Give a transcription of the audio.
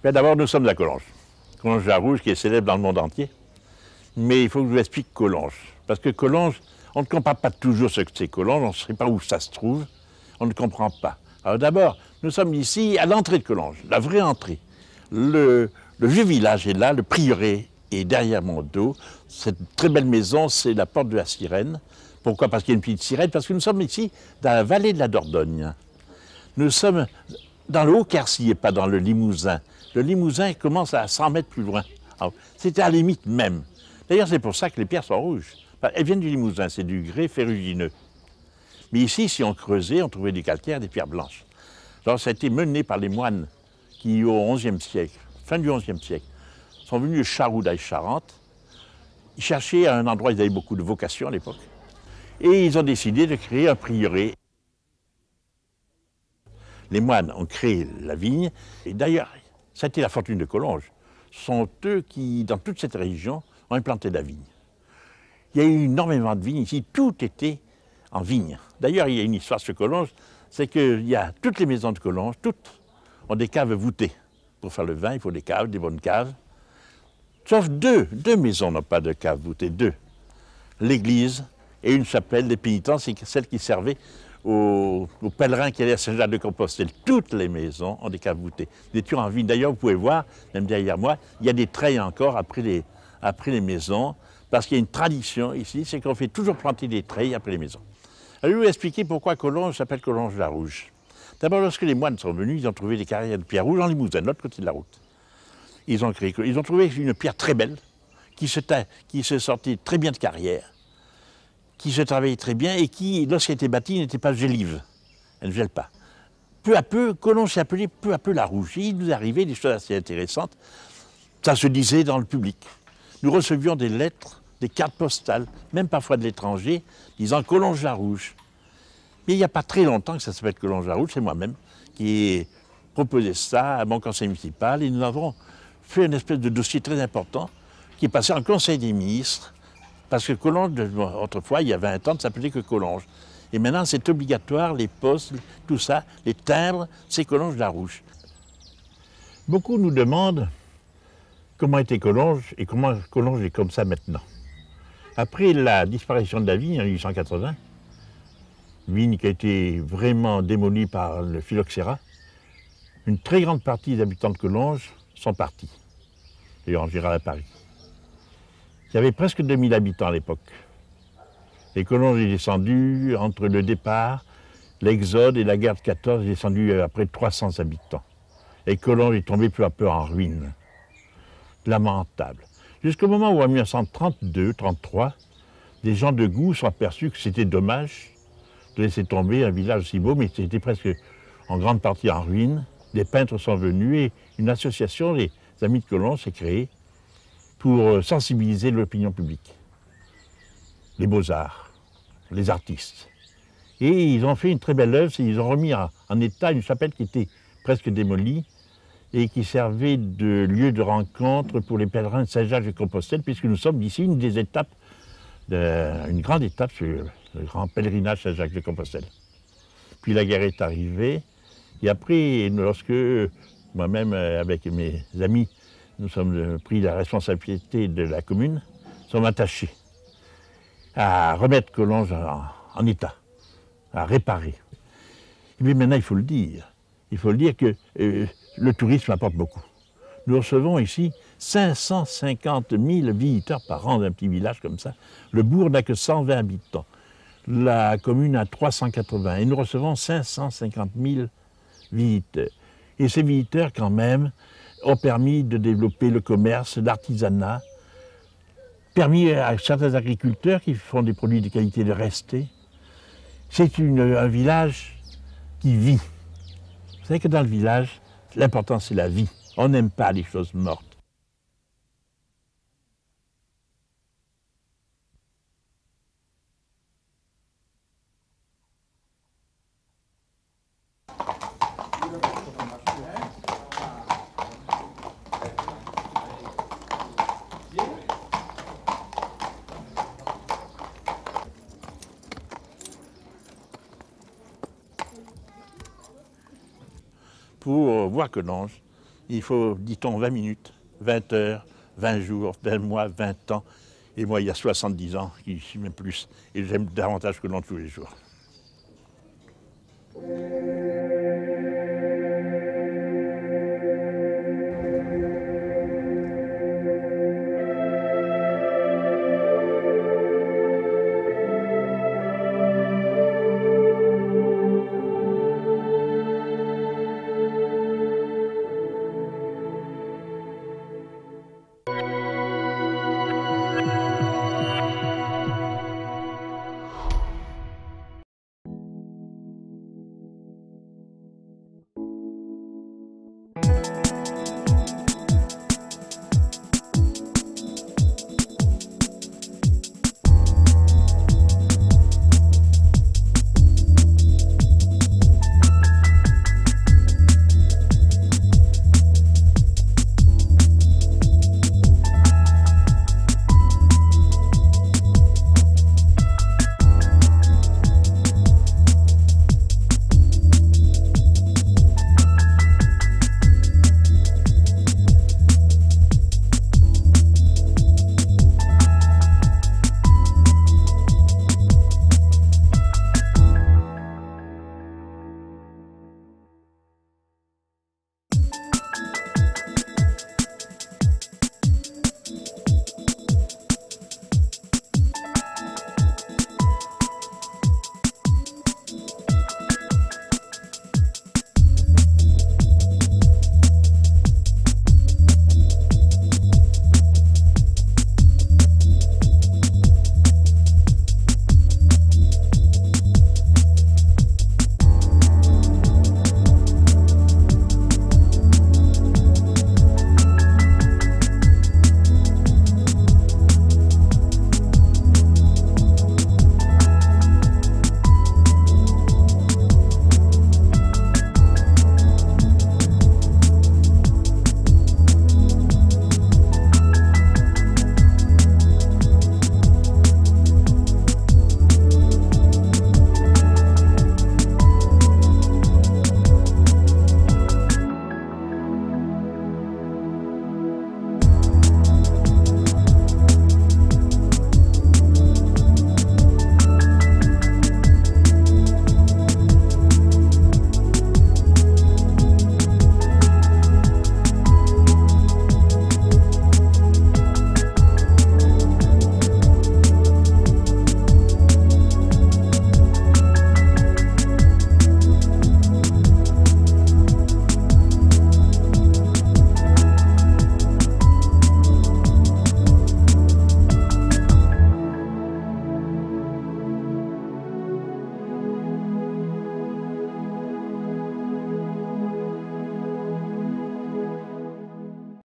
Bien, d'abord, nous sommes à Collonges. Collonges-la-Rouge, qui est célèbre dans le monde entier. Mais il faut que je vous explique Collonges. Parce que Collonges, on ne comprend pas toujours ce que c'est Collonges, on ne sait pas où ça se trouve, on ne comprend pas. Alors d'abord, nous sommes ici à l'entrée de Collonges, la vraie entrée. Le vieux village est là, le prieuré est derrière mon dos. Cette très belle maison, c'est la porte de la Sirène. Pourquoi? Parce qu'il y a une petite sirène, parce que nous sommes ici dans la vallée de la Dordogne. Nous sommes dans le Haut-Quercy et pas dans le Limousin. Le Limousin commence à 100 mètres plus loin. C'était à la limite même. D'ailleurs, c'est pour ça que les pierres sont rouges. Elles viennent du Limousin, c'est du grès ferrugineux. Mais ici, si on creusait, on trouvait du calcaire, des pierres blanches. Alors, ça a été mené par les moines qui, au XIe siècle, fin du XIe siècle, sont venus de Charoud à Charente. Ils cherchaient un endroit, ils avaient beaucoup de vocations à l'époque. Et ils ont décidé de créer un prieuré. Les moines ont créé la vigne. Et d'ailleurs, ça a été la fortune de Collonges. Ce sont eux qui, dans toute cette région, ont implanté la vigne. Il y a eu énormément de vignes ici, tout était en vigne. D'ailleurs, il y a une histoire sur Collonges, c'est qu'il y a toutes les maisons de Collonges, toutes ont des caves voûtées. Pour faire le vin, il faut des caves, des bonnes caves. Sauf deux maisons n'ont pas de caves voûtées, deux. L'église et une chapelle des pénitents, c'est celle qui servait aux pèlerins qui allaient à Saint-Jacques-de-Compostelle. Toutes les maisons ont des caves voûtées, des tours en vigne. D'ailleurs, vous pouvez voir, même derrière moi, il y a des treilles encore après les maisons, parce qu'il y a une tradition ici, c'est qu'on fait toujours planter des treilles après les maisons. Alors, je vais vous expliquer pourquoi Collonges s'appelle Collonges-la-Rouge. D'abord, lorsque les moines sont venus, ils ont trouvé des carrières de pierre rouge en Limousin, de l'autre côté de la route. Ils ont trouvé une pierre très belle, qui se sortait très bien de carrière, qui se travaillait très bien et qui, lorsqu'elle était bâtie, n'était pas gélive. Elle ne gèle pas. Peu à peu, Collonges s'est appelé peu à peu la Rouge. Et il nous arrivait des choses assez intéressantes. Ça se disait dans le public. Nous recevions des lettres, des cartes postales, même parfois de l'étranger, disant Collonges-la-Rouge. Mais il n'y a pas très longtemps que ça s'appelle Collonges-la-Rouge, c'est moi-même qui ai proposé ça à mon conseil municipal et nous avons fait une espèce de dossier très important qui est passé en conseil des ministres. Parce que Collonges, autrefois, il y a 20 ans, ne s'appelait que Collonges. Et maintenant, c'est obligatoire, les postes, tout ça, les timbres, c'est Collonges-la-Rouge. Beaucoup nous demandent comment était Collonges et comment Collonges est comme ça maintenant. Après la disparition de la vigne en 1880, vigne qui a été vraiment démolie par le phylloxéra, une très grande partie des habitants de Collonges sont partis, et en général à Paris. Il y avait presque 2000 habitants à l'époque. Et Collonges est descendu entre le départ, l'exode et la guerre de 14, est descendu à près de 300 habitants. Et Collonges est tombé peu à peu en ruine. Lamentable. Jusqu'au moment où en 1932-33, des gens de goût sont aperçus que c'était dommage de laisser tomber un village si beau, mais c'était presque en grande partie en ruine. Des peintres sont venus et une association, les Amis de Collonges, s'est créée pour sensibiliser l'opinion publique, les beaux-arts, les artistes. Et ils ont fait une très belle œuvre, ils ont remis en état une chapelle qui était presque démolie et qui servait de lieu de rencontre pour les pèlerins de Saint-Jacques-de-Compostelle, puisque nous sommes d'ici une des étapes, une grande étape sur le grand pèlerinage Saint-Jacques-de-Compostelle. Puis la guerre est arrivée, et après, lorsque moi-même, avec mes amis, nous sommes pris la responsabilité de la commune, sommes attachés à remettre Collonges en état, à réparer. Et puis maintenant, il faut le dire que le tourisme apporte beaucoup. Nous recevons ici 550 000 visiteurs par an d'un petit village comme ça. Le bourg n'a que 120 habitants. La commune a 380 et nous recevons 550 000 visiteurs. Et ces visiteurs, quand même, ont permis de développer le commerce, l'artisanat, permis à certains agriculteurs qui font des produits de qualité de rester. C'est un village qui vit. Vous savez que dans le village, l'important c'est la vie. On n'aime pas les choses mortes. Pour voir Collonges, Il faut, dit-on, 20 minutes, 20 heures, 20 jours, 20 mois, 20 ans. Et moi, il y a 70 ans, même plus. Et j'aime davantage que dans tous les jours.